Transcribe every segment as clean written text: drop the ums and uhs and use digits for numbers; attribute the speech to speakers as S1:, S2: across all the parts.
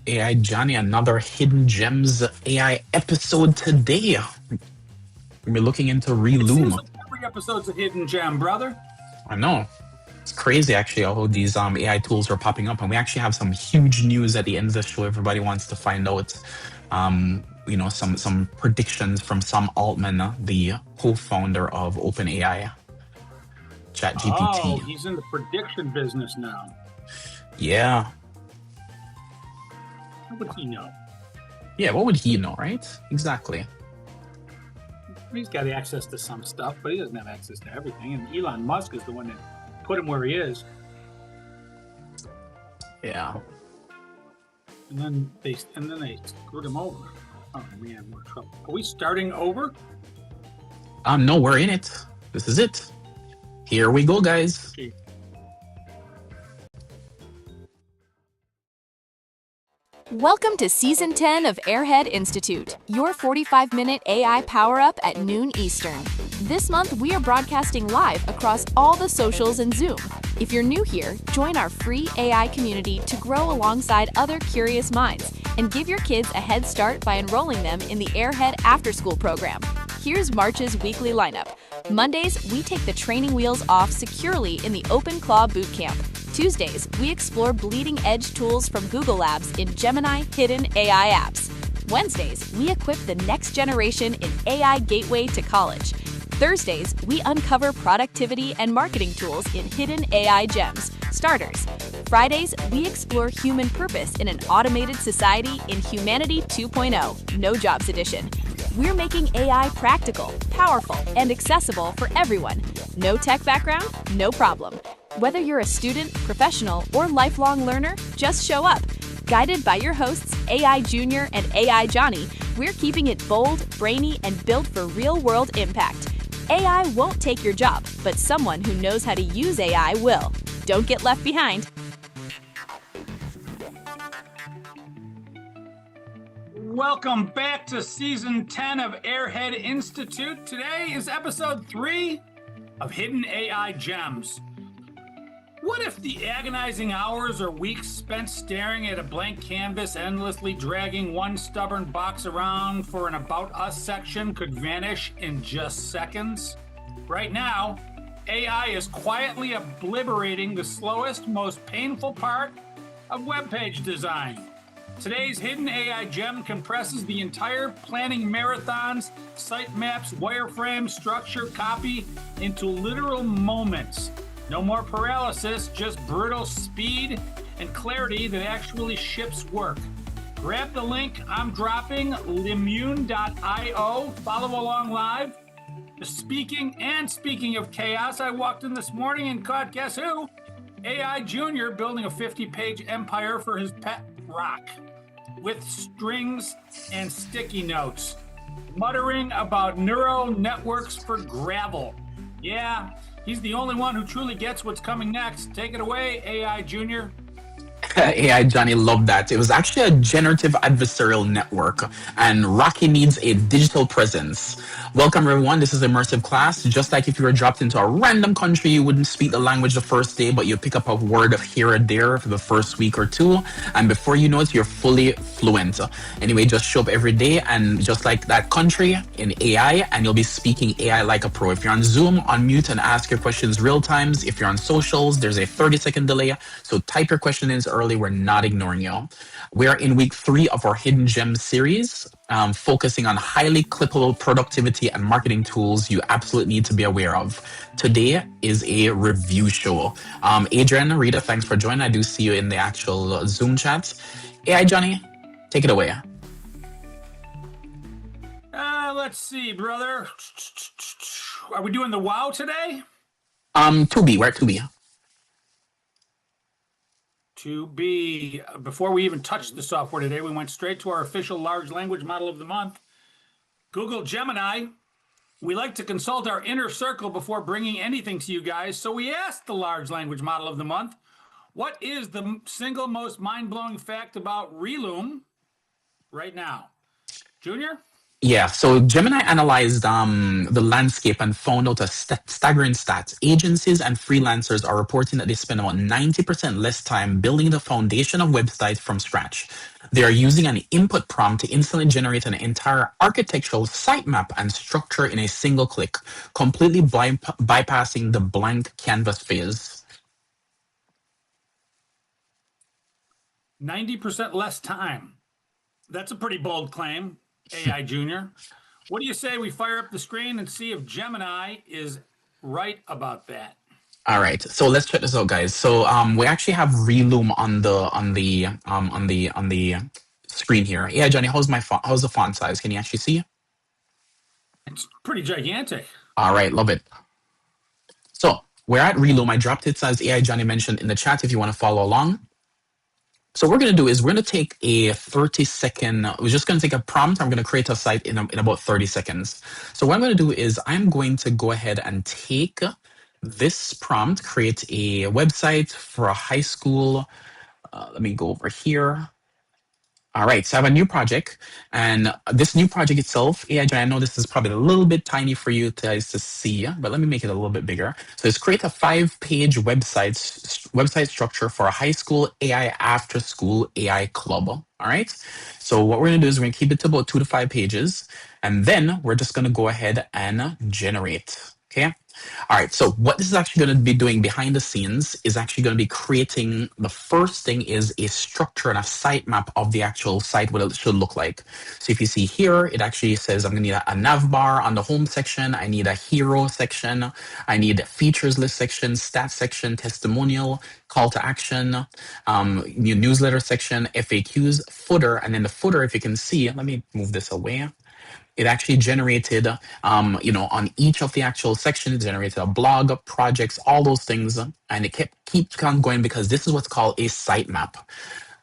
S1: AI Johnny, another Hidden Gems AI episode today. We're looking into
S2: It seems
S1: Relume.
S2: like every episode's a hidden gem, brother.
S1: I know. It's crazy actually how these AI tools are popping up. And we actually have some huge news at the end of the show. Everybody wants to find out some predictions from Sam Altman, the co-founder of OpenAI,
S2: Oh,
S1: ChatGPT.
S2: he's in the prediction business now.
S1: Yeah.
S2: How would he know?
S1: Yeah, what would he know, right? Exactly.
S2: He's got access to some stuff, but he doesn't have access to everything. And Elon Musk is the one that put him where he is.
S1: Yeah.
S2: And then they screwed him over. Oh man, more trouble. Are we starting over?
S1: No, we're in it. This is it. Here we go, guys.
S2: Okay.
S3: Welcome to Season 10 of Airhead Institute, your 45-minute AI power-up at noon Eastern. This month, we are broadcasting live across all the socials and Zoom. If you're new here, join our free AI community to grow alongside other curious minds and give your kids a head start by enrolling them in the Airhead After School program. Here's March's weekly lineup. Mondays, we take the training wheels off securely in the Open Claw Bootcamp. Tuesdays, we explore bleeding-edge tools from Google Labs in Gemini Hidden AI apps. Wednesdays, we equip the next generation in AI Gateway to College. Thursdays, we uncover productivity and marketing tools in Hidden AI Gems, Starters. Fridays, we explore human purpose in an automated society in Humanity 2.0, No Jobs Edition. We're making AI practical, powerful, and accessible for everyone. No tech background? No problem. Whether you're a student, professional, or lifelong learner, just show up. Guided by your hosts, AI Junior and AI Johnny, we're keeping it bold, brainy, and built for real-world impact. AI won't take your job, but someone who knows how to use AI will. Don't get left behind.
S2: Welcome back to Season 10 of Airhead Institute. Today is Episode 3 of Hidden AI Gems. What if the agonizing hours or weeks spent staring at a blank canvas, endlessly dragging one stubborn box around for an About Us section could vanish in just seconds? Right now, AI is quietly obliterating the slowest, most painful part of web page design. Today's Hidden AI Gem compresses the entire planning marathons, sitemaps, wireframe, structure, copy into literal moments. No more paralysis, just brutal speed and clarity that actually ships work. Grab the link I'm dropping, limune.io. Follow along live. Speaking of chaos, I walked in this morning and caught, guess who? AI Junior building a 50-page empire for his pet rock with strings and sticky notes, muttering about neural networks for gravel. Yeah, he's the only one who truly gets what's coming next. Take it away, AI Junior.
S1: AI Johnny loved that. It was actually a generative adversarial network, and Rocky needs a digital presence. Welcome, everyone. This is immersive class. Just like if you were dropped into a random country, you wouldn't speak the language the first day, but you pick up a word of here or there for the first week or two, and before you know it, you're fully fluent. Anyway, just show up every day, and just like that country in AI, and you'll be speaking AI like a pro. If you're on Zoom, unmute and ask your questions real times. If you're on socials, there's a 30-second delay, so type your question in early. We're not ignoring you. We are in week 3 of our Hidden Gems series, focusing on highly clippable productivity and marketing tools you absolutely need to be aware of. Today is a review show. Adrian, Rita, thanks for joining. I do see you in the actual Zoom chat. AI Johnny, take it away.
S2: Let's see, brother. Are we doing the WoW today?
S1: 2B, we're at 2B.
S2: To be, before we even touched the software today, we went straight to our official large language model of the month, Google Gemini. We like to consult our inner circle before bringing anything to you guys, so we asked the large language model of the month, what is the single most mind-blowing fact about Relume right now? Junior?
S1: Yeah, so Gemini analyzed the landscape and found out a staggering stat. Agencies and freelancers are reporting that they spend about 90% less time building the foundation of websites from scratch. They are using an input prompt to instantly generate an entire architectural sitemap and structure in a single click, completely bypassing the blank canvas phase.
S2: 90% less time. That's a pretty bold claim, AI Junior. What do you say we fire up the screen and see if Gemini is right about that?
S1: All right, so let's check this out, guys. So we actually have Relume on the screen here. Yeah, Johnny, how's the font size? Can you actually see?
S2: It's pretty gigantic.
S1: All right, love it. So we're at Relume. I dropped it as AI Johnny mentioned in the chat if you want to follow along. So what we're going to do is we're going to take a 30-second, we're just going to take a prompt. I'm going to create a site in about 30 seconds. So what I'm going to do is I'm going to go ahead and take this prompt, create a website for a high school. Let me go over here. All right, so I have a new project, and this new project itself, yeah, I know this is probably a little bit tiny for you guys to see, but let me make it a little bit bigger. So let's create a 5-page website structure for a high school AI after school AI club. All right, so what we're gonna do is we're gonna keep it to about 2 to 5 pages, and then we're just gonna go ahead and generate. Okay. All right, so what this is actually going to be doing behind the scenes is actually going to be creating, the first thing is a structure and a sitemap of the actual site, what it should look like. So if you see here, it actually says I'm going to need a nav bar on the home section. I need a hero section. I need a features list section, stats section, testimonial, call to action, new newsletter section, FAQs, footer, and then the footer, if you can see, let me move this away. It actually generated, on each of the actual sections, it generated a blog, projects, all those things, and it keeps on going because this is what's called a sitemap.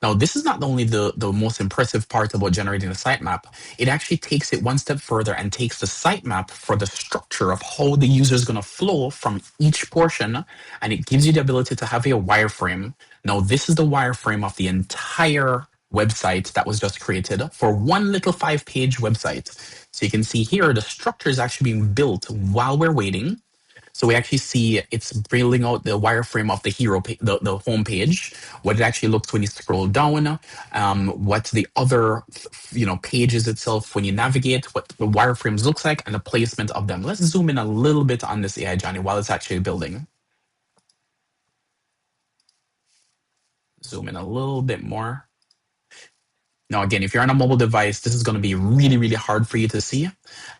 S1: Now, this is not only the most impressive part about generating a sitemap, it actually takes it one step further and takes the sitemap for the structure of how the user is going to flow from each portion, and it gives you the ability to have a wireframe. Now, this is the wireframe of the entire website that was just created for one little 5-page website. So you can see here, the structure is actually being built while we're waiting. So we actually see it's building out the wireframe of the hero, the home page, what it actually looks when you scroll down, what the other, pages itself when you navigate, what the wireframes looks like, and the placement of them. Let's zoom in a little bit on this AI, Johnny, while it's actually building. Zoom in a little bit more. Now, again, if you're on a mobile device, this is going to be really, really hard for you to see.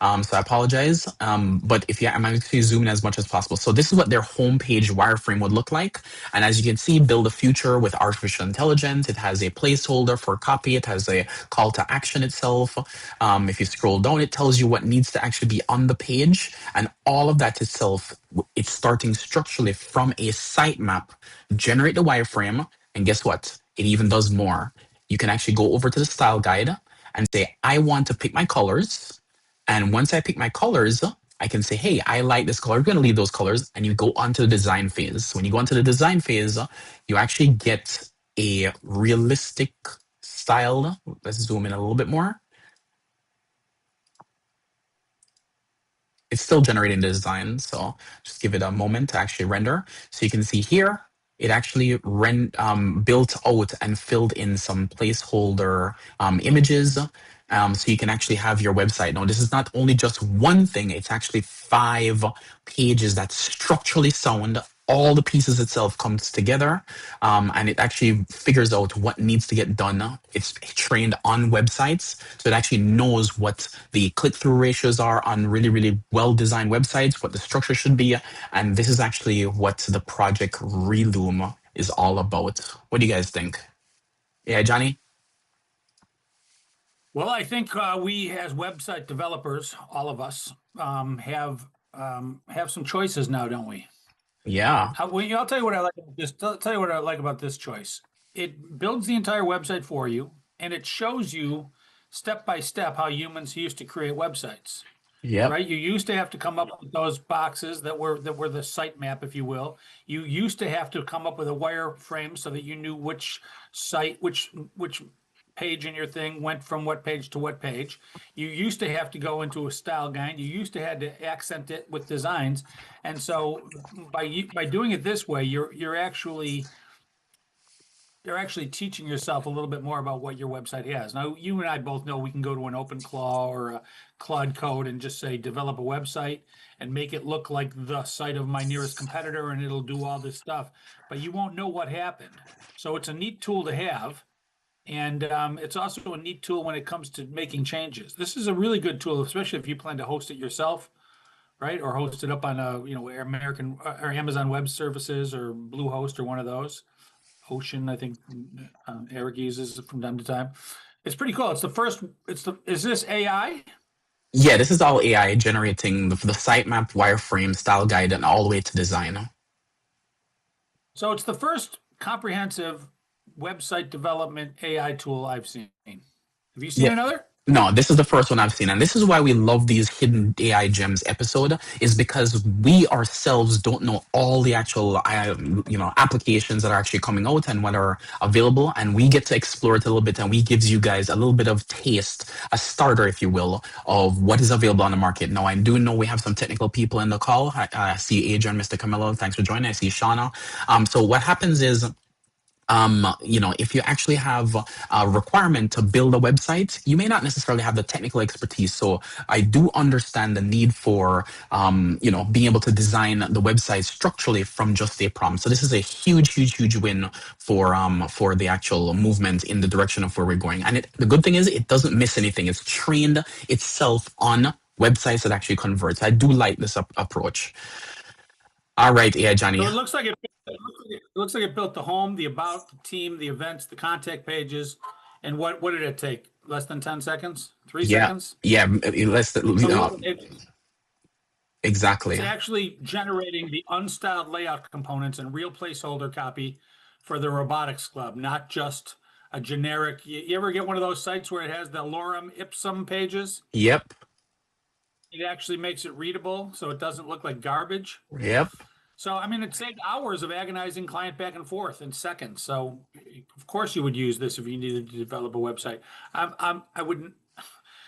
S1: So I apologize. But I'm actually zooming as much as possible. So this is what their homepage wireframe would look like. And as you can see, build a future with artificial intelligence. It has a placeholder for copy. It has a call to action itself. If you scroll down, it tells you what needs to actually be on the page. And all of that itself, it's starting structurally from a sitemap, generate the wireframe. And guess what? It even does more. You can actually go over to the style guide and say, I want to pick my colors. And once I pick my colors, I can say, hey, I like this color. We're going to leave those colors. And you go on to the design phase. When you go onto the design phase, you actually get a realistic style. Let's zoom in a little bit more. It's still generating the design, so just give it a moment to actually render. So you can see here, it actually built out and filled in some placeholder images. So you can actually have your website. Now, this is not only just one thing, it's actually 5 pages that's structurally sound. All the pieces itself comes together, and it actually figures out what needs to get done. It's trained on websites, so it actually knows what the click-through ratios are on really, really well-designed websites, what the structure should be, and this is actually what the project Relume is all about. What do you guys think? Yeah, Johnny?
S2: Well, I think we as website developers, all of us, have some choices now, don't we?
S1: Yeah.
S2: I'll tell you what I like about this. I'll tell you what I like about this choice. It builds the entire website for you, and it shows you step by step how humans used to create websites.
S1: Yeah.
S2: Right. You used to have to come up with those boxes that were the sitemap, if you will. You used to have to come up with a wireframe so that you knew which site, which page in your thing went from what page to what page. You used to have to go into a style guide. You used to had to accent it with designs. And so by doing it this way, you're actually teaching yourself a little bit more about what your website has. Now, you and I both know we can go to an OpenClaw or a Claude Code and just say develop a website and make it look like the site of my nearest competitor, and it'll do all this stuff. But you won't know what happened. So it's a neat tool to have. And it's also a neat tool when it comes to making changes. This is a really good tool, especially if you plan to host it yourself, right? Or host it up on American or Amazon Web Services or Bluehost or one of those. Ocean, I think Eric uses it from time to time. It's pretty cool. Is this AI?
S1: Yeah, this is all AI generating the sitemap, wireframe, style guide, and all the way to design.
S2: So it's the first comprehensive website development AI tool I've seen. Have you seen another?
S1: No, this is the first one I've seen, and this is why we love these hidden AI gems episode, is because we ourselves don't know all the actual applications that are actually coming out and what are available, and we get to explore it a little bit, and we gives you guys a little bit of taste, a starter, if you will, of what is available on the market. Now, I do know we have some technical people in the call. I see Adrian, Mr. Camillo, thanks for joining. I see Shauna. So what happens is, if you actually have a requirement to build a website, you may not necessarily have the technical expertise. So I do understand the need for, being able to design the website structurally from just a prompt. So this is a huge, huge, huge win for the actual movement in the direction of where we're going. And the good thing is it doesn't miss anything. It's trained itself on websites that actually convert. I do like this approach. All right, yeah, Johnny.
S2: So it looks like it built the home, the about, the team, the events, the contact pages, and what did it take? Less than 10 seconds? 3 seconds?
S1: Yeah, less than exactly.
S2: It's actually generating the unstyled layout components and real placeholder copy for the robotics club, not just a generic. You ever get one of those sites where it has the lorem ipsum pages?
S1: Yep.
S2: It actually makes it readable, so it doesn't look like garbage.
S1: Yep.
S2: So, I mean, it saved hours of agonizing client back and forth in seconds. So, of course, you would use this if you needed to develop a website. I wouldn't.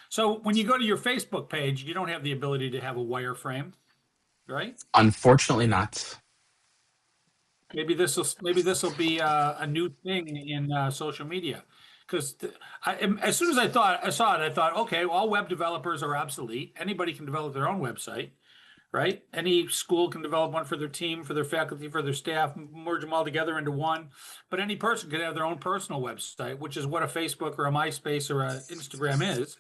S2: So, when you go to your Facebook page, you don't have the ability to have a wireframe, right?
S1: Unfortunately, not.
S2: Maybe this will be a new thing in social media. Because as soon as I saw it, I thought, okay, well, all web developers are obsolete. Anybody can develop their own website, right? Any school can develop one for their team, for their faculty, for their staff, merge them all together into one. But any person can have their own personal website, which is what a Facebook or a MySpace or a Instagram is.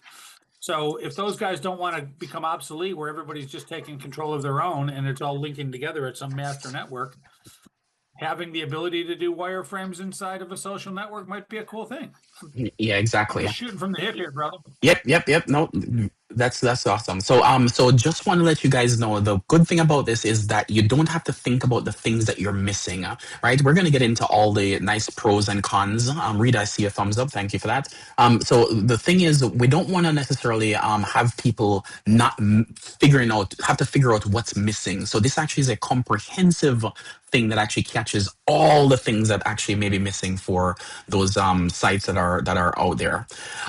S2: So if those guys don't want to become obsolete, where everybody's just taking control of their own and it's all linking together at some master network, having the ability to do wireframes inside of a social network might be a cool thing.
S1: Yeah, exactly.
S2: I'm shooting from the hip here, brother.
S1: Yep. No, that's awesome. So just want to let you guys know the good thing about this is that you don't have to think about the things that you're missing, right? We're going to get into all the nice pros and cons. Rita, I see a thumbs up. Thank you for that. So the thing is, we don't want to necessarily have people not have to figure out what's missing. So this actually is a comprehensive thing that actually catches all the things that actually may be missing for those sites that are out there.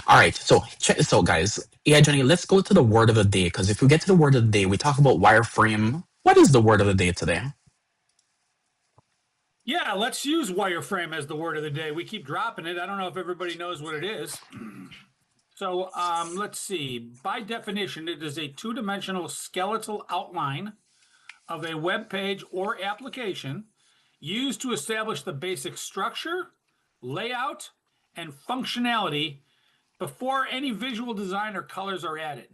S1: All right, so check this out, guys. Yeah, Johnny, let's go to the word of the day, because if we get to the word of the day, we talk about wireframe. What is the word of the day today?
S2: Yeah, let's use wireframe as the word of the day. We keep dropping it. I don't know if everybody knows what it is. So let's see. By definition, it is a two-dimensional skeletal outline of a web page or application used to establish the basic structure, layout, and functionality before any visual design or colors are added.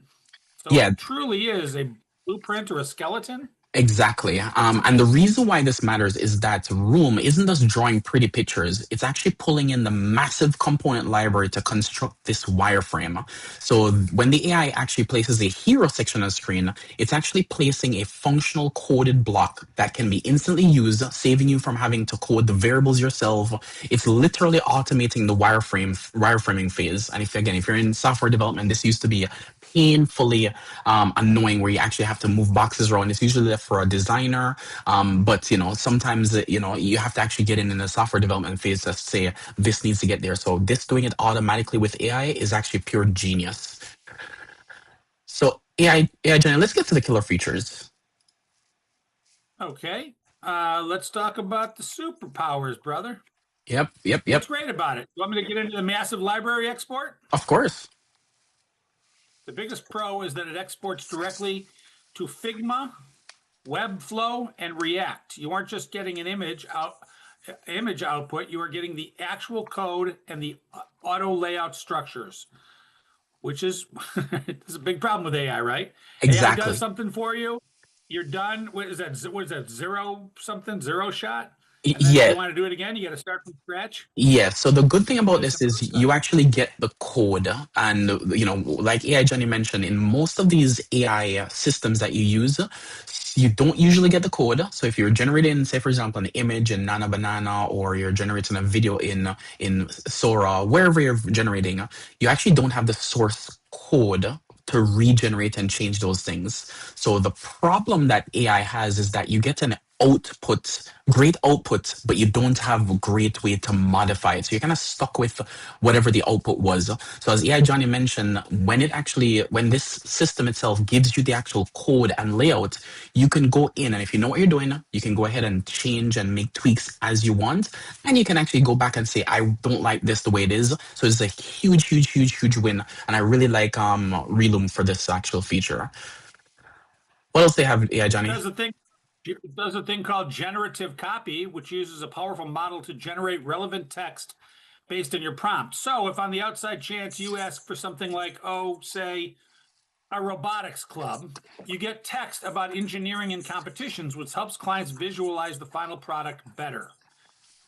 S2: So it truly is a blueprint or a skeleton.
S1: Exactly. And the reason why this matters is that Relume isn't just drawing pretty pictures. It's actually pulling in the massive component library to construct this wireframe. So when the AI actually places a hero section on the screen, it's actually placing a functional coded block that can be instantly used, saving you from having to code the variables yourself. It's literally automating the wireframing phase. And if you're in software development, this used to be painfully annoying, where you actually have to move boxes around. It's usually the for a designer. But sometimes you have to actually get in the software development phase to say this needs to get there. So this doing it automatically with AI is actually pure genius. So AI Jenny, let's get to the killer features.
S2: Okay. Let's talk about the superpowers, brother.
S1: Yep.
S2: What's great about it? You want me to get into the massive library export?
S1: Of course.
S2: The biggest pro is that it exports directly to Figma, Webflow, and React. You aren't just getting an image output, you are getting the actual code and the auto layout structures, which is it's a big problem with AI, right?
S1: Exactly.
S2: AI does something for you, you're done. What is that? Zero shot? And then if you want to do it again, you got to start from scratch.
S1: Yeah. So the good thing about this is you actually get the code, and like AI Johnny mentioned, in most of these AI systems that you use, you don't usually get the code. So if you're generating, say for example, an image in Nana Banana, or you're generating a video in Sora, wherever you're generating, you actually don't have the source code to regenerate and change those things. So the problem that AI has is that you get an great output, but you don't have a great way to modify it. So you're kind of stuck with whatever the output was. So as AI Johnny mentioned, when this system itself gives you the actual code and layout, you can go in, and if you know what you're doing, you can go ahead and change and make tweaks as you want. And you can actually go back and say, I don't like this the way it is. So it's a huge win. And I really like Relume for this actual feature. What else they have, AI Johnny?
S2: It does a thing called generative copy, which uses a powerful model to generate relevant text based on your prompt. So if on the outside chance you ask for something like, say, a robotics club, you get text about engineering and competitions, which helps clients visualize the final product better.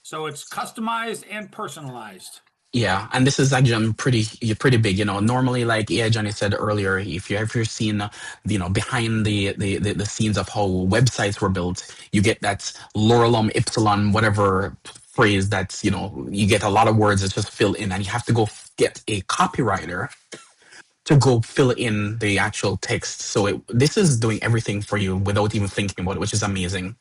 S2: So it's customized and personalized.
S1: Yeah, and this is actually pretty big. Normally, like AI Johnny said earlier, if you ever seen, behind the scenes of how websites were built, you get that lorem ipsilon, whatever phrase that's, you get a lot of words that just fill in, and you have to go get a copywriter to go fill in the actual text. So this is doing everything for you without even thinking about it, which is amazing.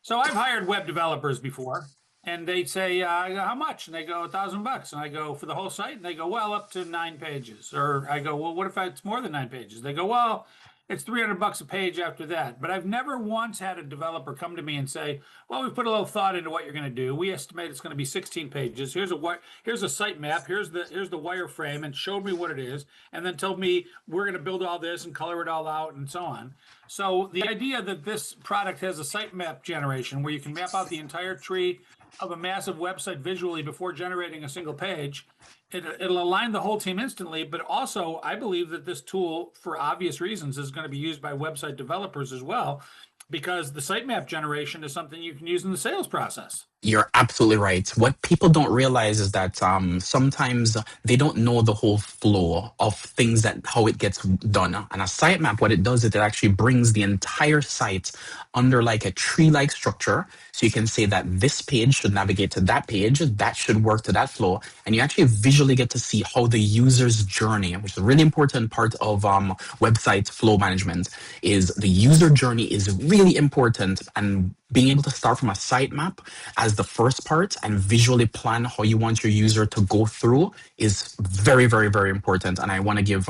S2: So I've hired web developers before. And they say, how much? And they go, $1,000. And I go, for the whole site? And they go, well, up to 9 pages. Or I go, well, what if it's more than 9 pages? They go, well, it's $300 a page after that. But I've never once had a developer come to me and say, well, we put a little thought into what you're going to do. We estimate it's going to be 16 pages. Here's a sitemap. Here's the wireframe, and showed me what it is, and then told me we're going to build all this and color it all out and so on. So the idea that this product has a sitemap generation where you can map out the entire tree of a massive website visually before generating a single page, it'll align the whole team instantly. But also, I believe that this tool, for obvious reasons, is going to be used by website developers as well, because the sitemap generation is something you can use in the sales process.
S1: You're absolutely right. What people don't realize is that sometimes they don't know the whole flow of things, how it gets done. And a sitemap, what it does is it actually brings the entire site under like a tree-like structure. So you can say that this page should navigate to that page, that should work to that flow. And you actually visually get to see how the user's journey, which is a really important part of website flow management, is the user journey is really important. And being able to start from a sitemap as the first part and visually plan how you want your user to go through is very, very, very important. And I want to give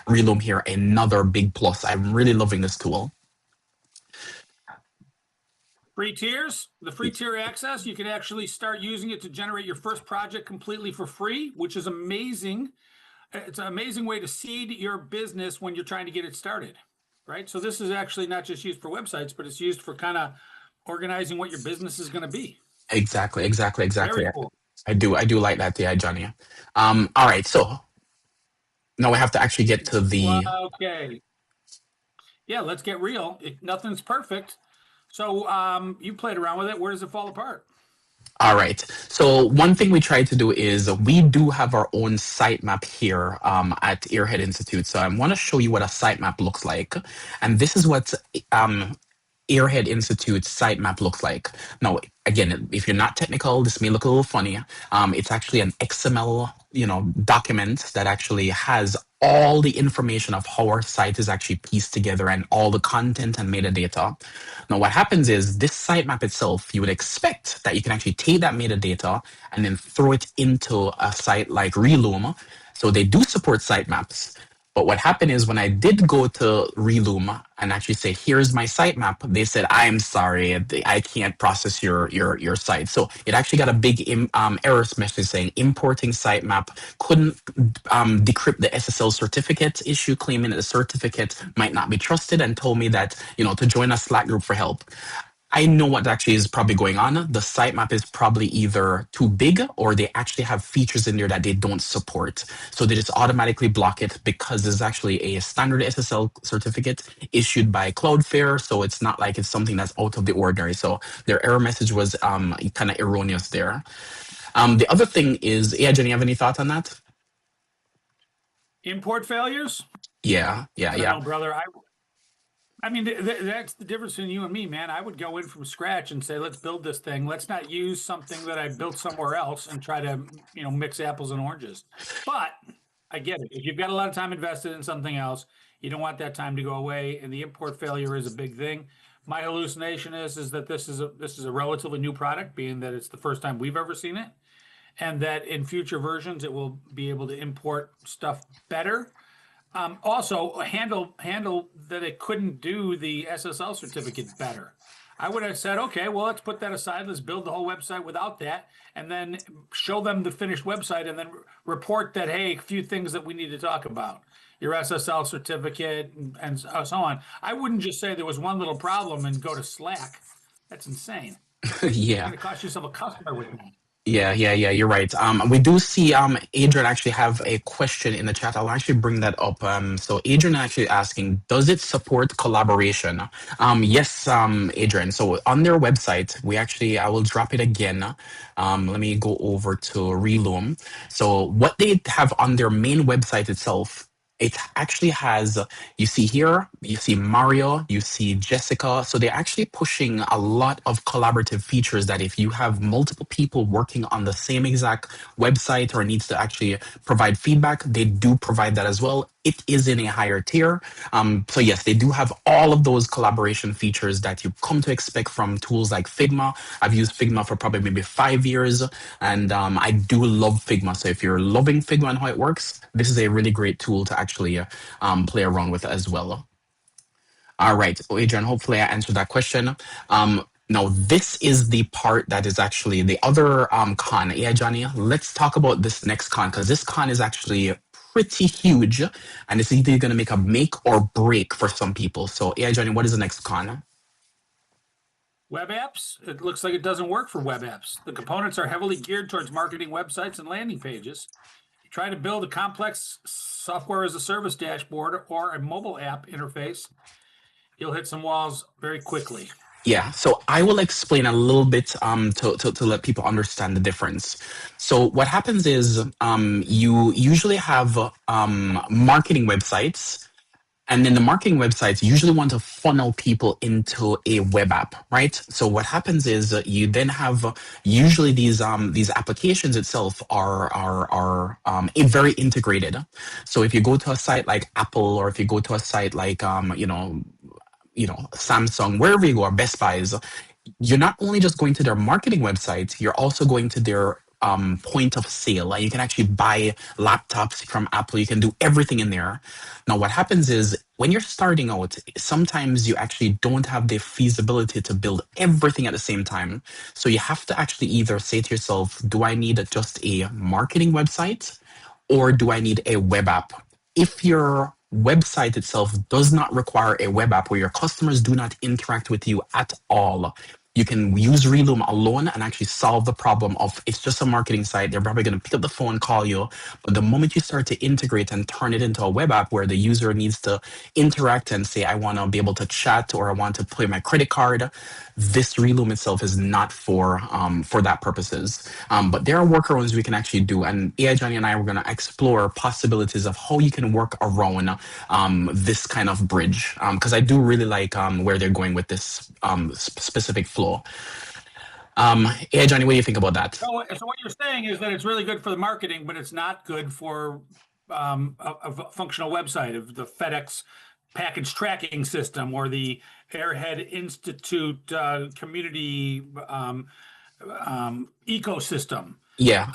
S1: Relume here another big plus. I'm really loving this tool.
S2: Free tiers, the free tier access, you can actually start using it to generate your first project completely for free, which is amazing. It's an amazing way to seed your business when you're trying to get it started, right? So this is actually not just used for websites, but it's used for kind of organizing what your business is going to be.
S1: Exactly.
S2: Very cool.
S1: I do like that, yeah, Johnny. All right, so now we have to actually get to the...
S2: Okay. Yeah, let's get real. Nothing's perfect. So you played around with it. Where does it fall apart?
S1: All right. So one thing we try to do is we do have our own sitemap here at Airhead Institute. So I want to show you what a sitemap looks like. And this is what Airhead Institute sitemap looks like. Now, again, if you're not technical, this may look a little funny. It's actually an XML, document that actually has all the information of how our site is actually pieced together and all the content and metadata. Now, what happens is this sitemap itself, you would expect that you can actually take that metadata and then throw it into a site like Relume. So they do support sitemaps. But what happened is when I did go to Relume and actually say, here's my sitemap, they said, I'm sorry, I can't process your site. So it actually got a big error message saying importing sitemap couldn't decrypt the SSL certificate issue, claiming that the certificate might not be trusted, and told me that, to join a Slack group for help. I know what actually is probably going on. The sitemap is probably either too big or they actually have features in there that they don't support. So they just automatically block it because there's actually a standard SSL certificate issued by Cloudflare. So it's not like it's something that's out of the ordinary. So their error message was kind of erroneous there. The other thing is, Jenny, you have any thoughts on that?
S2: Import failures?
S1: Yeah.
S2: I don't know, brother. I mean, that's the difference between you and me, man. I would go in from scratch and say, let's build this thing. Let's not use something that I built somewhere else and try to, mix apples and oranges. But I get it. If you've got a lot of time invested in something else, you don't want that time to go away. And the import failure is a big thing. My hallucination is that this is a relatively new product, being that it's the first time we've ever seen it, and that in future versions it will be able to import stuff better. Also, handle that it couldn't do the SSL certificate better. I would have said, okay, well, let's put that aside. Let's build the whole website without that, and then show them the finished website, and then report that, hey, a few things that we need to talk about. Your SSL certificate and so on. I wouldn't just say there was one little problem and go to Slack. That's insane.
S1: Yeah.
S2: You're going to cost yourself a customer with that.
S1: Yeah, you're right. We do see Adrian actually have a question in the chat. I'll actually bring that up. So Adrian actually asking, does it support collaboration? Yes, Adrian. So on their website, I will drop it again. Let me go over to Relume. So what they have on their main website itself, it actually has, you see here, you see Mario, you see Jessica. So they're actually pushing a lot of collaborative features that if you have multiple people working on the same exact website or needs to actually provide feedback, they do provide that as well. It is in a higher tier. So yes, they do have all of those collaboration features that you come to expect from tools like Figma. I've used Figma for probably maybe 5 years, and I do love Figma. So if you're loving Figma and how it works, this is a really great tool to actually play around with as well. All right, Adrian, hopefully I answered that question. Now, this is the part that is actually the other con. Yeah, Johnny, let's talk about this next con, because this con is actually pretty huge, and it's either going to make or break for some people. So, yeah, Johnny, what is the next con?
S2: Web apps. It looks like it doesn't work for web apps. The components are heavily geared towards marketing websites and landing pages. You try to build a complex software as a service dashboard or a mobile app interface, you'll hit some walls very quickly.
S1: Yeah, so I will explain a little bit to let people understand the difference. So what happens is you usually have marketing websites, and then the marketing websites usually want to funnel people into a web app, right? So what happens is you then have usually these applications itself are very integrated. So if you go to a site like Apple, or if you go to a site like Samsung, wherever you go, or Best Buys, you're not only just going to their marketing website, you're also going to their point of sale. Like you can actually buy laptops from Apple. You can do everything in there. Now, what happens is when you're starting out, sometimes you actually don't have the feasibility to build everything at the same time. So you have to actually either say to yourself, do I need just a marketing website, or do I need a web app? If your website itself does not require a web app, where your customers do not interact with you at all, you can use Relume alone and actually solve the problem of it's just a marketing site. They're probably going to pick up the phone, call you. But the moment you start to integrate and turn it into a web app where the user needs to interact and say, I want to be able to chat, or I want to play my credit card, this Relume itself is not for that purposes. But there are workarounds we can actually do. And AI Johnny and I were going to explore possibilities of how you can work around this kind of bridge. Because I do really like where they're going with this specific flow. Yeah, Johnny, what do you think about that?
S2: So what you're saying is that it's really good for the marketing, but it's not good for a functional website of the FedEx package tracking system or the Airhead Institute community ecosystem.
S1: Yeah.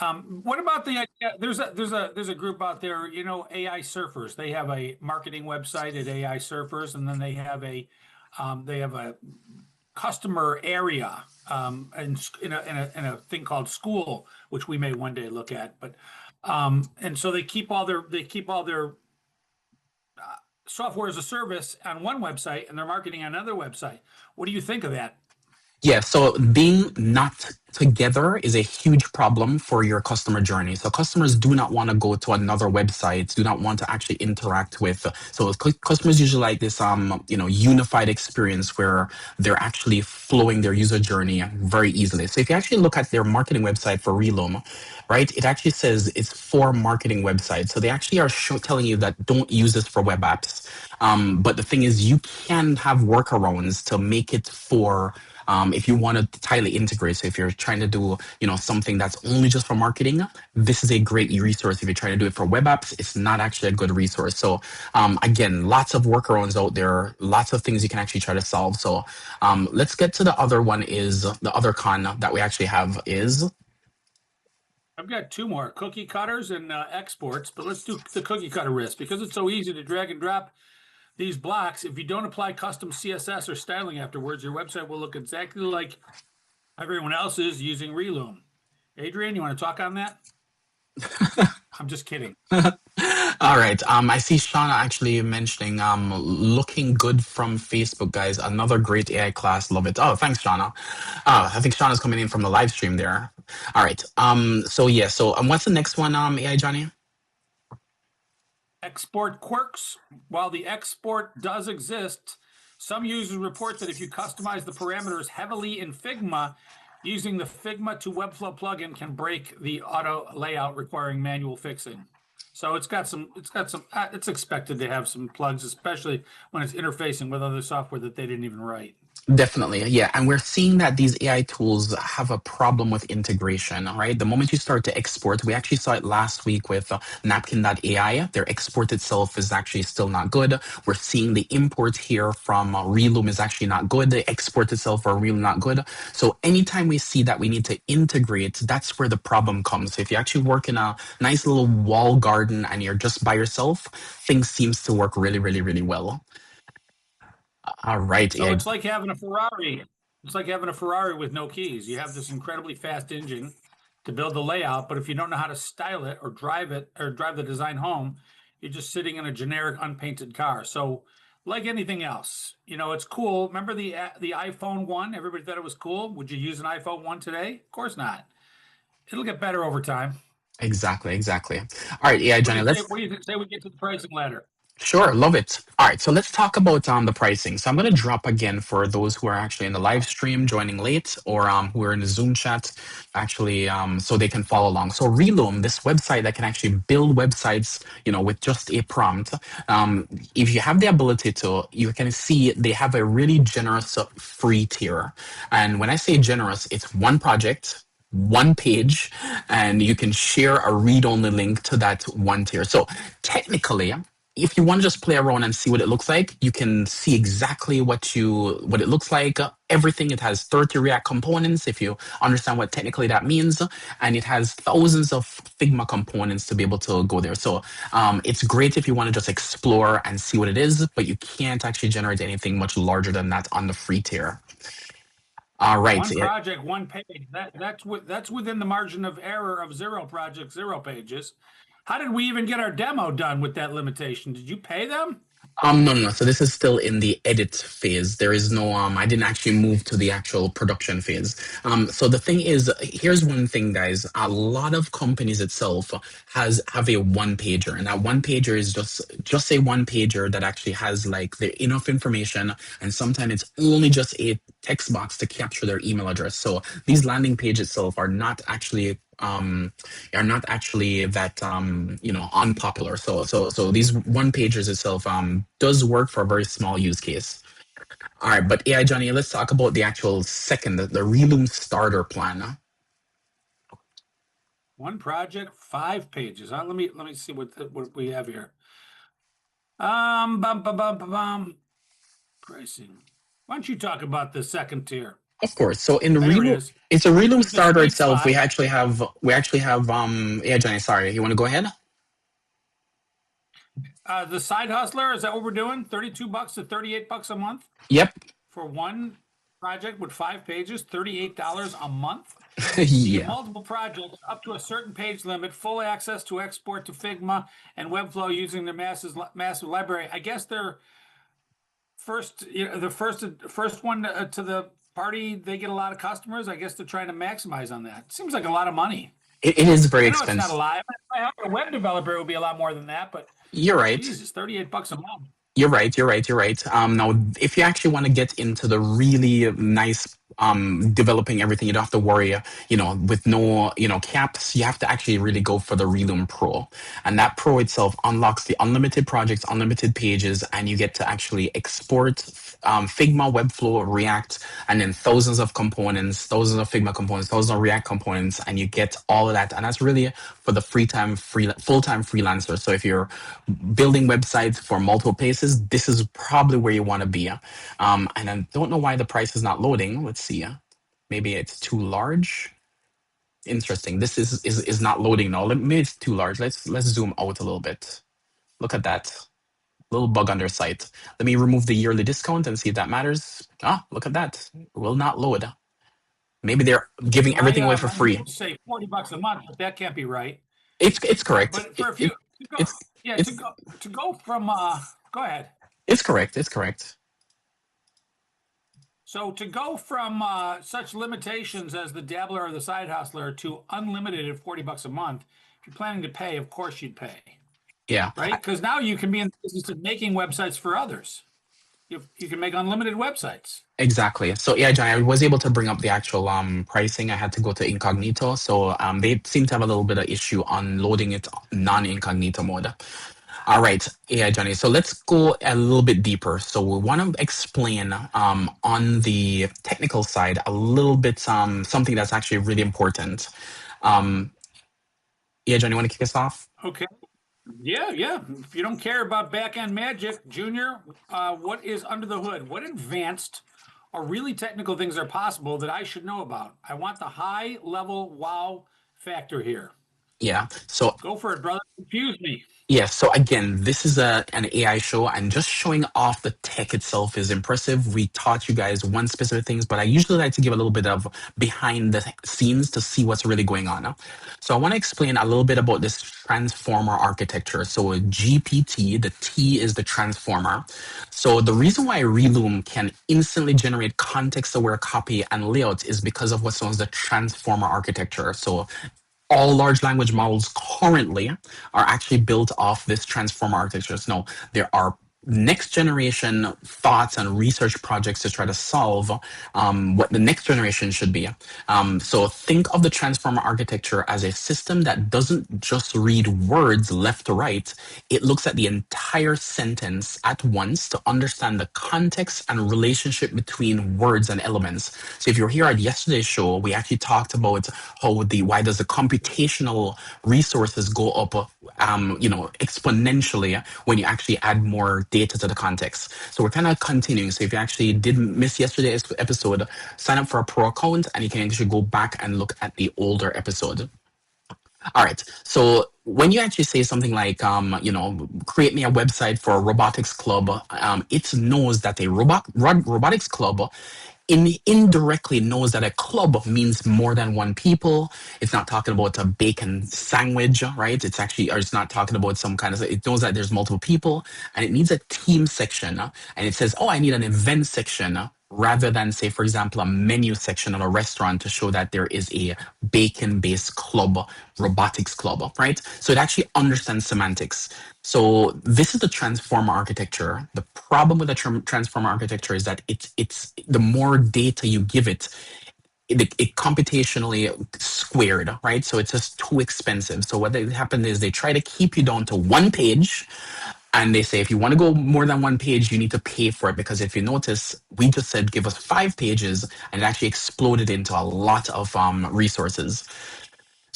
S2: What about the idea? There's a group out there, AI surfers. They have a marketing website at AI surfers, and then they have a customer area in a thing called school, which we may one day look at. But and so they keep all their software as a service on one website, and they're marketing on another website. What do you think of that?
S1: Yeah, so being not together is a huge problem for your customer journey. So customers do not want to go to another website, do not want to actually interact with. So customers usually like this, unified experience where they're actually flowing their user journey very easily. So if you actually look at their marketing website for Relume, right, it actually says it's for marketing websites. So they actually are telling you that don't use this for web apps. But the thing is, you can have workarounds to make it for if you want to tightly integrate. So if you're trying to do, something that's only just for marketing, this is a great resource. If you're trying to do it for web apps, it's not actually a good resource. So again, lots of workarounds out there, lots of things you can actually try to solve. So let's get to the other one. Is the other con that we actually have is
S2: I've got two more cookie cutters and exports, but let's do the cookie cutter risk because it's so easy to drag and drop these blocks. If you don't apply custom CSS or styling afterwards, your website will look exactly like everyone else is using Relume. Adrian, you want to talk on that? I'm just kidding.
S1: all right. I see Shauna actually mentioning looking good from Facebook, guys. Another great AI class. Love it. Oh, thanks, Shauna. I think Shauna's coming in from the live stream there. All right. So yeah. So what's the next one? AI Johnny.
S2: Export quirks. While the export does exist, some users report that if you customize the parameters heavily in Figma, using the Figma to Webflow plugin can break the auto layout, requiring manual fixing. So it's expected to have some plugs, especially when it's interfacing with other software that they didn't even write.
S1: Definitely, yeah. And we're seeing that these AI tools have a problem with integration, right? The moment you start to export, we actually saw it last week with napkin.ai. Their export itself is actually still not good. We're seeing the import here from Relume is actually not good. The export itself are really not good. So anytime we see that we need to integrate, that's where the problem comes. So if you actually work in a nice little wall garden and you're just by yourself, things seems to work really, really, really well. All right.
S2: So it's like having a Ferrari. It's like having a Ferrari with no keys. You have this incredibly fast engine to build the layout, but if you don't know how to style it or drive the design home, you're just sitting in a generic unpainted car. So like anything else, it's cool. Remember the iPhone 1? Everybody thought it was cool. Would you use an iPhone 1 today? Of course not. It'll get better over time.
S1: Exactly. All right, yeah, Johnny.
S2: What do you say we get to the pricing ladder?
S1: Sure, love it. All right, so let's talk about the pricing. So I'm going to drop again for those who are actually in the live stream joining late or who are in the Zoom chat, actually, so they can follow along. So Relume, this website that can actually build websites, with just a prompt. If you have the ability to, you can see they have a really generous free tier. And when I say generous, it's one project, one page, and you can share a read-only link to that one tier. So technically, if you want to just play around and see what it looks like, you can see exactly what it looks like. Everything. It has 30 React components, if you understand what technically that means, and it has thousands of Figma components to be able to go there. So it's great if you want to just explore and see what it is, but you can't actually generate anything much larger than that on the free tier. All right.
S2: One project, one page. That's within the margin of error of 0 projects, 0 pages. How did we even get our demo done with that limitation? Did you pay them?
S1: No. So this is still in the edit phase. There is no, I didn't actually move to the actual production phase. So the thing is, here's one thing, guys. A lot of companies itself have a one pager, and that one pager is just a one pager that actually has like the enough information, and sometimes it's only just a text box to capture their email address. So these landing pages itself are not actually that unpopular. So these one pagers itself does work for a very small use case. All right, but AI Johnny, let's talk about the actual second, the Relume starter plan.
S2: One project, 5 pages. Let me see what we have here. Pricing. Why don't you talk about the second tier?
S1: Of course. So in
S2: There it
S1: Relume,
S2: is.
S1: it's a Relume
S2: Here's the
S1: starter
S2: sweet
S1: itself. We
S2: spot.
S1: actually have yeah, Johnny, sorry. You want to go ahead?
S2: The side hustler, is that what we're doing? $32 to $38 a month
S1: Yep.
S2: for one project with 5 pages, $38 a month. You get
S1: Yeah.
S2: multiple projects up to a certain page limit, full access to export to Figma and Webflow using their massive library. I guess they're the first one to the party. They get a lot of customers. I guess they're trying to maximize on that. Seems like a lot of money.
S1: It is very
S2: I know it's not a
S1: expensive.
S2: lot. If I have a web developer, it would be a lot more than that. But
S1: You're right.
S2: Jesus, $38 a month.
S1: You're right. You're right. You're right. Now, if you actually want to get into the really nice developing everything, you don't have to worry, with no, caps. You have to actually really go for the Relume Pro, and that Pro itself unlocks the unlimited projects, unlimited pages, and you get to actually export Figma, Webflow, React, and then thousands of components, thousands of Figma components, thousands of React components, and you get all of that. And that's really for the full-time freelancer. So if you're building websites for multiple places, this is probably where you want to be. And I don't know why the price is not loading. Let's see. Maybe it's too large. Interesting. This is not loading now. Maybe it's too large. Let's zoom out a little bit. Look at that. Little bug on their site. Let me remove the yearly discount and see if that matters. Look at that. It will not load. Maybe they're giving everything away for
S2: My
S1: free.
S2: notes say $40 a month, but that can't be right.
S1: It's correct.
S2: But for a few, to go from go ahead.
S1: It's correct. It's correct.
S2: So to go from such limitations as the dabbler or the side hustler to unlimited at $40 a month, if you're planning to pay, of course you'd pay.
S1: Yeah.
S2: Right? Because now you can be in the business of making websites for others. You can make unlimited websites.
S1: Exactly. So yeah, John, I was able to bring up the actual pricing. I had to go to incognito. So they seem to have a little bit of issue on loading it non-incognito mode. All right, yeah, Johnny. So let's go a little bit deeper. So we want to explain on the technical side a little bit something that's actually really important. Yeah, Johnny, you want to kick us off?
S2: Okay. Yeah. If you don't care about back-end magic, Junior, what is under the hood? What advanced or really technical things are possible that I should know about? I want the high-level wow factor here.
S1: Yeah. So
S2: go for it, brother. Confuse me.
S1: Yeah, so again, this is an AI show, and just showing off the tech itself is impressive. We taught you guys one specific things, but I usually like to give a little bit of behind the scenes to see what's really going on. So I want to explain a little bit about this transformer architecture. So a GPT, the T is the transformer. So the reason why Relume can instantly generate context-aware copy and layout is because of what's known as the transformer architecture. So all large language models currently are actually built off this transformer architecture. So there are next generation thoughts and research projects to try to solve what the next generation should be. So think of the transformer architecture as a system that doesn't just read words left to right. It looks at the entire sentence at once to understand the context and relationship between words and elements. So if you're here at yesterday's show, we actually talked about why does the computational resources go up exponentially when you actually add more data to the context. So we're kind of continuing. So if you actually did miss yesterday's episode, sign up for a pro account and you can actually go back and look at the older episode. All right. So when you actually say something like, create me a website for a robotics club, it knows that a robotics club indirectly knows that a club means more than one people. It's not talking about a bacon sandwich, right? It's not talking about some kind of, it knows that there's multiple people and it needs a team section. And it says, I need an event section rather than, say, for example, a menu section at a restaurant to show that there is a bacon-based club, robotics club, right? So it actually understands semantics. So this is the transformer architecture. The problem with the transformer architecture is that it's the more data you give it computationally squared, right? So it's just too expensive. So what happened is they try to keep you down to one page. And they say, if you want to go more than one page, you need to pay for it. Because if you notice, we just said, give us 5 pages, and it actually exploded into a lot of resources.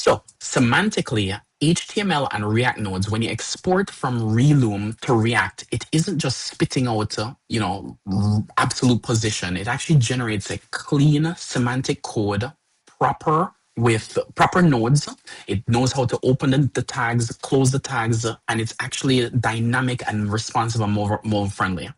S1: So semantically, HTML and React nodes, when you export from Relume to React, it isn't just spitting out, absolute position. It actually generates a clean semantic code, proper with proper nodes. It knows how to open the tags, close the tags, and it's actually dynamic and responsive and more friendly.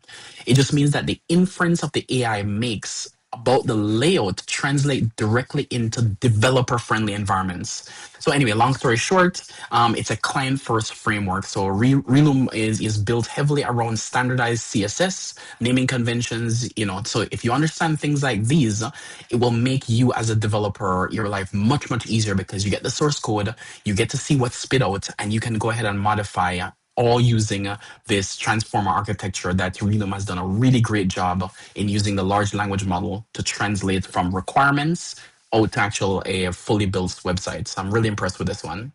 S1: It just means that the inference of the AI makes about the layout translate directly into developer-friendly environments. So anyway, long story short, it's a client-first framework. So Relume is built heavily around standardized CSS, naming conventions. So if you understand things like these, it will make you as a developer your life much easier because you get the source code, you get to see what's spit out, and you can go ahead and modify all using this transformer architecture that Relume has done a really great job in using the large language model to translate from requirements out to actual a fully built website. So I'm really impressed with this one.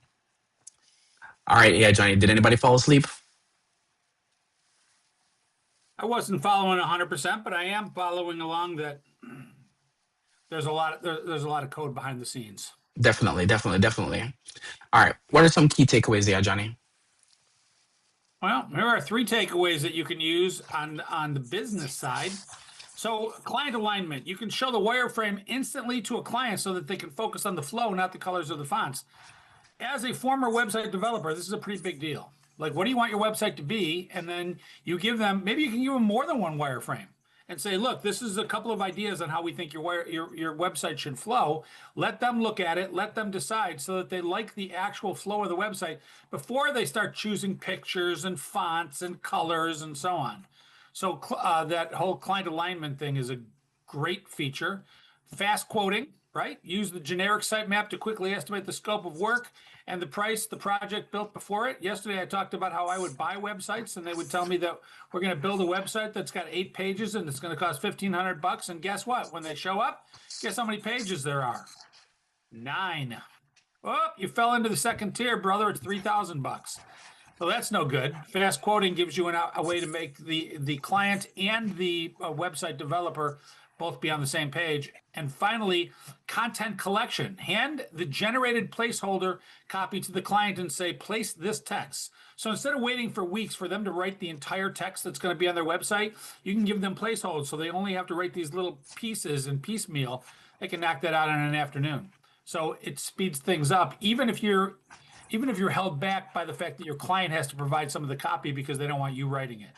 S1: All right, yeah, Johnny, did anybody fall asleep?
S2: I wasn't following 100%, but I am following along that there's a lot of code behind the scenes.
S1: Definitely. All right, what are some key takeaways there, Johnny?
S2: Well, here are 3 takeaways that you can use on the business side. So client alignment, you can show the wireframe instantly to a client so that they can focus on the flow, not the colors of the fonts. As a former website developer, this is a pretty big deal. Like, what do you want your website to be? And then you give them, maybe you can give them more than one wireframe and say, look, this is a couple of ideas on how we think your website should flow. Let them look at it, let them decide so that they like the actual flow of the website before they start choosing pictures and fonts and colors and so on. So that whole client alignment thing is a great feature. Fast quoting, right? Use the generic sitemap to quickly estimate the scope of work and the price the project built before it. Yesterday, I talked about how I would buy websites and they would tell me that we're going to build a website that's got 8 pages and it's going to cost $1,500. And guess what? When they show up, guess how many pages there are? 9. Oh, you fell into the second tier, brother. It's $3,000. So that's no good. Fast quoting gives you a way to make the client and the website developer both be on the same page. And finally, content collection. Hand the generated placeholder copy to the client and say, place this text. So instead of waiting for weeks for them to write the entire text that's going to be on their website, you can give them placeholders so they only have to write these little pieces and piecemeal. They can knock that out in an afternoon. So it speeds things up, even if you're held back by the fact that your client has to provide some of the copy because they don't want you writing it.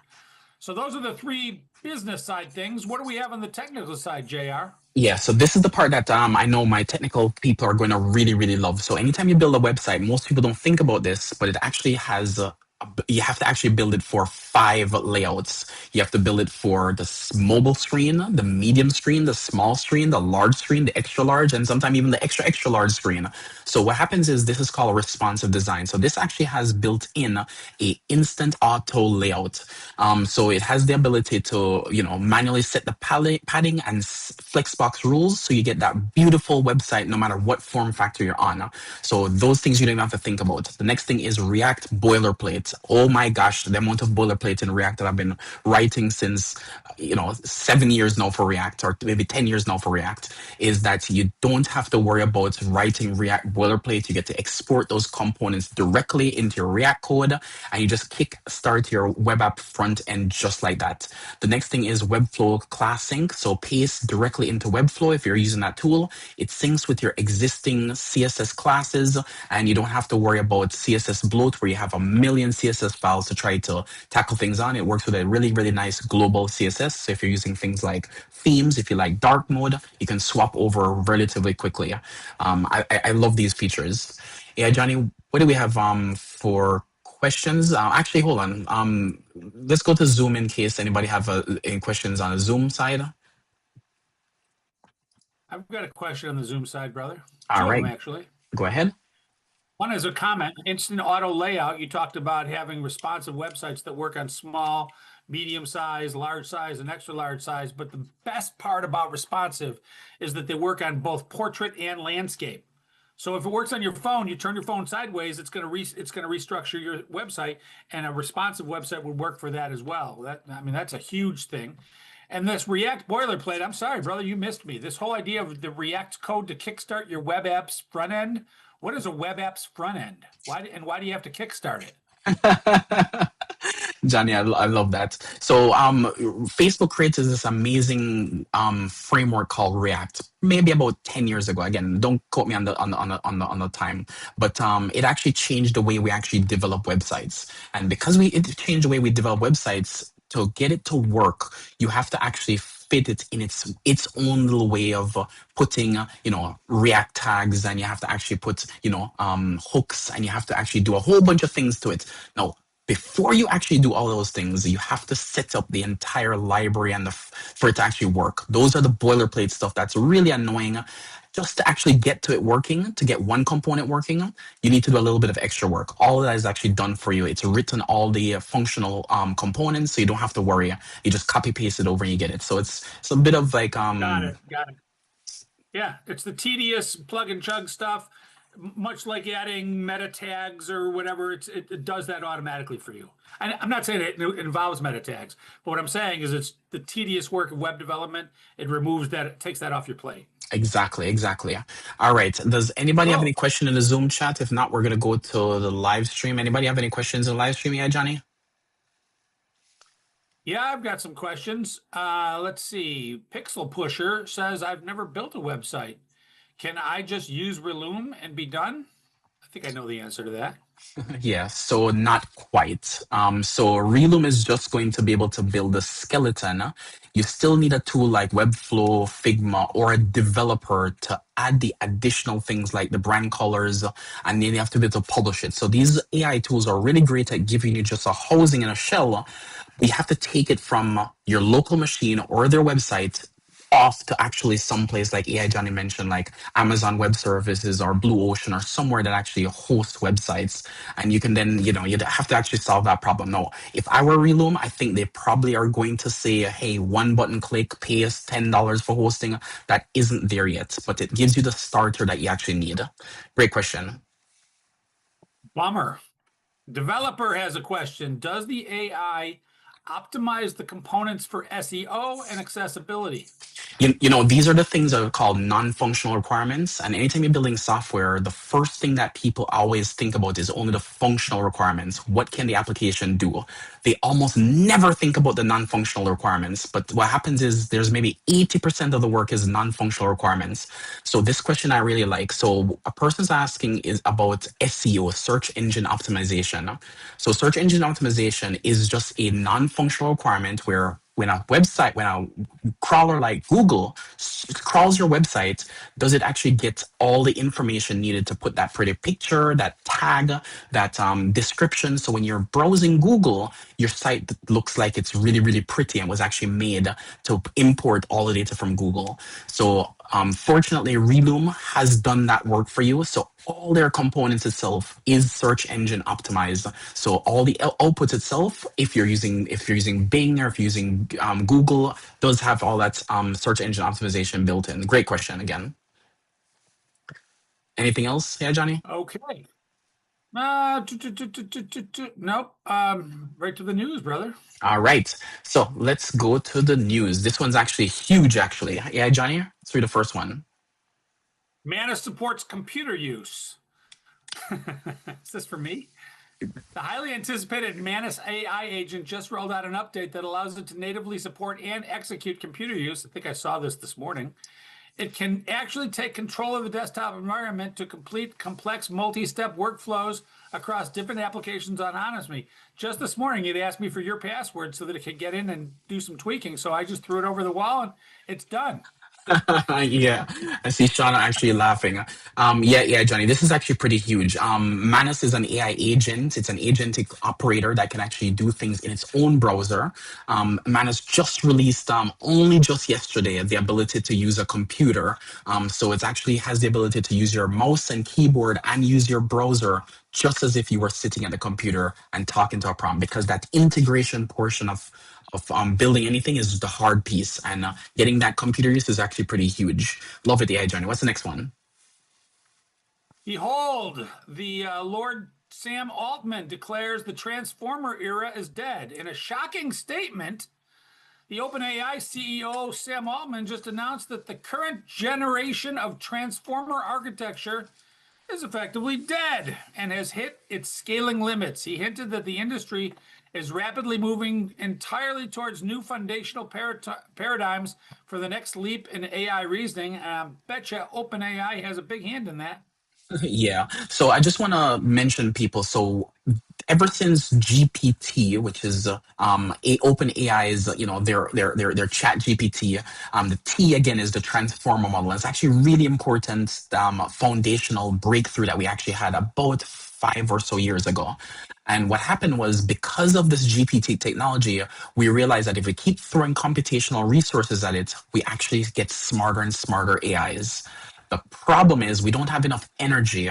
S2: So those are the 3 business side things. What do we have on the technical side, JR?
S1: Yeah, so this is the part that I know my technical people are going to really love. So anytime you build a website, most people don't think about this, but it actually has you have to actually build it for 5 layouts. You have to build it for the mobile screen, the medium screen, the small screen, the large screen, the extra large, and sometimes even the extra large screen. So what happens is this is called a responsive design. So this actually has built in a instant auto layout. So it has the ability to, manually set the padding and flexbox rules. So you get that beautiful website no matter what form factor you're on. So those things you don't even have to think about. The next thing is React boilerplate. Oh my gosh, the amount of boilerplate in React that I've been writing since 7 years now for React, or maybe 10 years now for React, is that you don't have to worry about writing React boilerplate. You get to export those components directly into your React code and you just start your web app front end just like that. The next thing is Webflow class sync. So paste directly into Webflow if you're using that tool. It syncs with your existing CSS classes and you don't have to worry about CSS bloat where you have a million CSS files to try to tackle things on. It works with a really nice global CSS. So if you're using things like themes, if you like dark mode, you can swap over relatively quickly. I love these features. Yeah, Johnny, what do we have for questions? Actually, hold on. Let's go to Zoom in case anybody have any questions on the Zoom side.
S2: I've got a question on the Zoom side, brother.
S1: All right,
S2: actually.
S1: Go ahead.
S2: One is a comment. Instant auto layout. You talked about having responsive websites that work on small, medium size, large size, and extra large size. But the best part about responsive is that they work on both portrait and landscape. So if it works on your phone, you turn your phone sideways, it's going to restructure your website, and a responsive website would work for that as well. That's a huge thing. And this React boilerplate, I'm sorry, brother, you missed me. This whole idea of the React code to kickstart your web app's front end, What is a web app's front end? Why do you have to kickstart it?
S1: Johnny, I love that. So, Facebook created this amazing framework called React, maybe about 10 years ago. Again, don't quote me on the time, but it actually changed the way we actually develop websites. And because it changed the way we develop websites, to get it to work, you have to actually fit it in its own little way of putting React tags, and you have to actually put hooks, and you have to actually do a whole bunch of things to it. Now, before you actually do all those things, you have to set up the entire library and for it to actually work. Those are the boilerplate stuff that's really annoying. Just to actually get to it working, to get one component working, you need to do a little bit of extra work. All of that is actually done for you. It's written all the functional components, so you don't have to worry. You just copy paste it over and you get it. So it's a bit of like
S2: Got it. Yeah, it's the tedious plug and chug stuff, much like adding meta tags or whatever. It does that automatically for you. And I'm not saying it involves meta tags, but what I'm saying is it's the tedious work of web development. It removes that, it takes that off your plate.
S1: Exactly. All right. Does anybody have
S2: Cool.
S1: any question in the Zoom chat? If not, we're gonna go to the live stream. Anybody have any questions in the live stream? Yeah, Johnny?
S2: Yeah, I've got some questions. Let's see. Pixel Pusher says, I've never built a website. Can I just use Relume and be done? I think I know the answer to that.
S1: Yeah, so not quite. So Relume is just going to be able to build a skeleton. You still need a tool like Webflow, Figma, or a developer to add the additional things like the brand colors, and then you have to be able to publish it. So these AI tools are really great at giving you just a housing and a shell. We have to take it from your local machine or their website off to actually someplace like AI Johnny mentioned, like Amazon Web Services or Blue Ocean or somewhere that actually hosts websites. And you can then, you'd have to actually solve that problem. No, if I were Relume, I think they probably are going to say, hey, one button click, pay us $10 for hosting. That isn't there yet, but it gives you the starter that you actually need. Great question.
S2: Bummer. Developer has a question. Does the AI optimize the components for SEO and accessibility?
S1: These are the things that are called non-functional requirements. And anytime you're building software, the first thing that people always think about is only the functional requirements. What can the application do? They almost never think about the non-functional requirements. But what happens is there's maybe 80% of the work is non-functional requirements. So this question I really like. So a person's asking is about SEO, search engine optimization. So search engine optimization is just a non-functional requirement where when a crawler like Google crawls your website, does it actually get all the information needed to put that pretty picture, that tag, that description? So when you're browsing Google, your site looks like it's really, really pretty and was actually made to import all the data from Google. So fortunately, Relume has done that work for you. So all their components itself is search engine optimized. So all the outputs itself, if you're using Bing or if you're using Google, does have all that search engine optimization built in. Great question again. Anything else? Yeah, Johnny?
S2: Okay. Nope. Right to the news, brother.
S1: All right. So let's go to the news. This one's actually huge, actually. Yeah, Johnny? Let's read the first one.
S2: Manus supports computer use. Is this for me? The highly anticipated Manus AI agent just rolled out an update that allows it to natively support and execute computer use. I think I saw this morning. It can actually take control of the desktop environment to complete complex multi-step workflows across different applications on Honestme. Just this morning, it asked me for your password so that it could get in and do some tweaking. So I just threw it over the wall and it's done.
S1: Yeah, I see Shauna actually laughing. Yeah, Johnny, this is actually pretty huge. Manus is an AI agent. It's an agentic operator that can actually do things in its own browser. Manus just released, only just yesterday, the ability to use a computer. So it actually has the ability to use your mouse and keyboard and use your browser just as if you were sitting at the computer and talking to a prompt, because that integration portion of building anything is the hard piece, and getting that computer use is actually pretty huge. Love it, AI Johnny. What's the next one?
S2: Behold, the Lord Sam Altman declares the Transformer era is dead. In a shocking statement, the OpenAI CEO Sam Altman just announced that the current generation of Transformer architecture is effectively dead and has hit its scaling limits. He hinted that the industry is rapidly moving entirely towards new foundational paradigms for the next leap in AI reasoning. Betcha OpenAI has a big hand in that.
S1: Yeah. So I just want to mention people. So ever since GPT, which is OpenAI's, their Chat GPT, the T again is the transformer model. It's actually really important foundational breakthrough that we actually had about 5 or so years ago. And what happened was, because of this GPT technology, we realized that if we keep throwing computational resources at it, we actually get smarter and smarter AIs. The problem is we don't have enough energy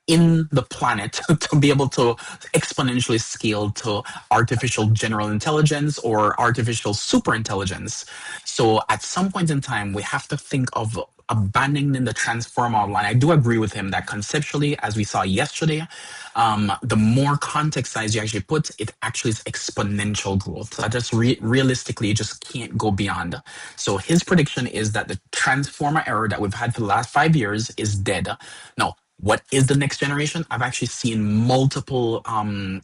S1: in the planet to be able to exponentially scale to artificial general intelligence or artificial super intelligence. So at some point in time, we have to think of abandoning the transform model. And I do agree with him that conceptually, as we saw yesterday, the more context size you actually put, it actually is exponential growth. So I just realistically, you just can't go beyond. So his prediction is that the transformer era that we've had for the last 5 years is dead. Now, what is the next generation? I've actually seen multiple,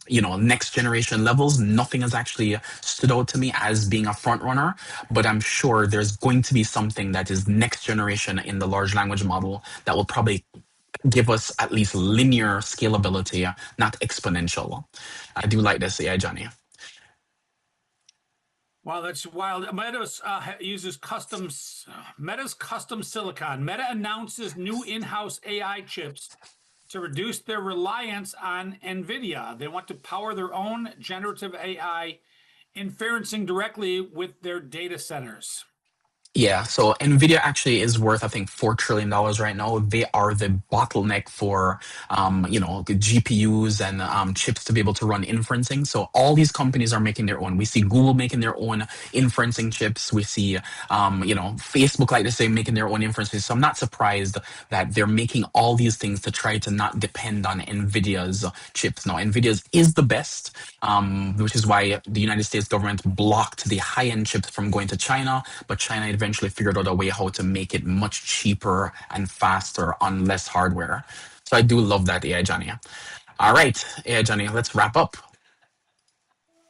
S1: next generation levels. Nothing has actually stood out to me as being a front runner, but I'm sure there's going to be something that is next generation in the large language model that will probably give us at least linear scalability, not exponential. I do like this, yeah, Johnny.
S2: Wow, that's wild. Meta's uses Meta's custom silicon. Meta announces new in-house AI chips to reduce their reliance on NVIDIA. They want to power their own generative AI inferencing directly with their data centers.
S1: Yeah, so Nvidia actually is worth, I think, $4 trillion right now. They are the bottleneck for, GPUs and chips to be able to run inferencing. So all these companies are making their own. We see Google making their own inferencing chips. We see, Facebook, like they say, making their own inferencing. So I'm not surprised that they're making all these things to try to not depend on Nvidia's chips. Now, Nvidia's is the best, which is why the United States government blocked the high-end chips from going to China, but China eventually figured out a way how to make it much cheaper and faster on less hardware. So I do love that, AI Johnny. All right, AI Johnny, let's wrap up.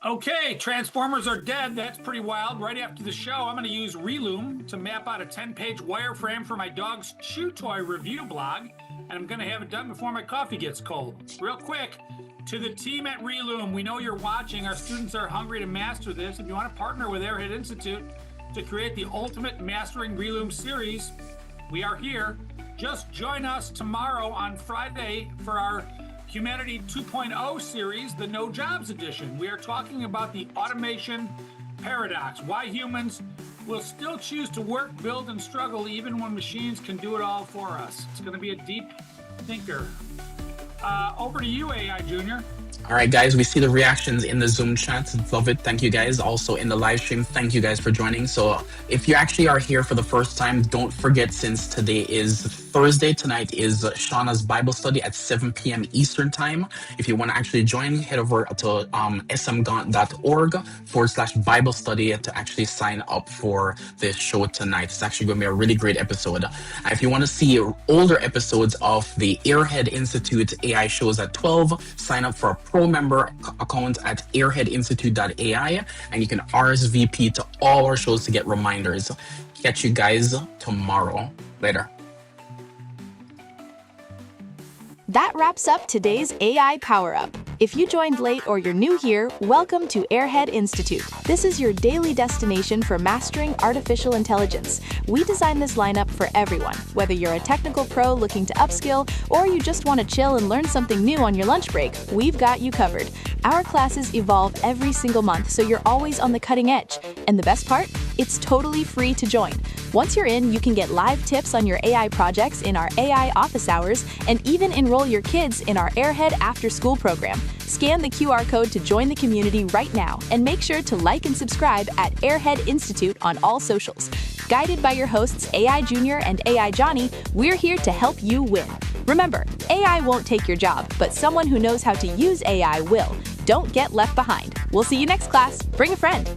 S2: Okay, Transformers are dead. That's pretty wild. Right after the show, I'm going to use Relume to map out a 10-page wireframe for my dog's chew toy review blog, and I'm going to have it done before my coffee gets cold. Real quick, to the team at Relume, we know you're watching. Our students are hungry to master this. If you want to partner with Airhead Institute to create the ultimate Mastering Relume series, we are here. Just join us tomorrow on Friday for our Humanity 2.0 series, the No Jobs edition. We are talking about the automation paradox, why humans will still choose to work, build, and struggle even when machines can do it all for us. It's going to be a deep thinker. Over to you, AI Junior.
S1: All right, guys, we see the reactions in the Zoom chat. Love it. Thank you, guys. Also in the live stream, thank you guys for joining. So if you actually are here for the first time, don't forget, since today is Thursday, tonight is Shauna's Bible study at 7 p.m. Eastern time. If you want to actually join, head over to smgaunt.org/Bible study to actually sign up for this show tonight. It's actually going to be a really great episode. And if you want to see older episodes of the Airhead Institute AI shows at 12, sign up for a pro member account at airheadinstitute.ai, and you can RSVP to all our shows to get reminders. Catch you guys tomorrow. Later.
S3: That wraps up today's AI Power Up. If you joined late or you're new here, welcome to Airhead Institute. This is your daily destination for mastering artificial intelligence. We designed this lineup for everyone, whether you're a technical pro looking to upskill or you just want to chill and learn something new on your lunch break, we've got you covered. Our classes evolve every single month, so you're always on the cutting edge. And the best part? It's totally free to join. Once you're in, you can get live tips on your AI projects in our AI office hours and even enroll your kids in our Airhead After School program. Scan the QR code to join the community right now and make sure to like and subscribe at Airhead Institute on all socials. Guided by your hosts AI Junior and AI Johnny, we're here to help you win. Remember, AI won't take your job, but someone who knows how to use AI will. Don't get left behind. We'll see you next class. Bring a friend.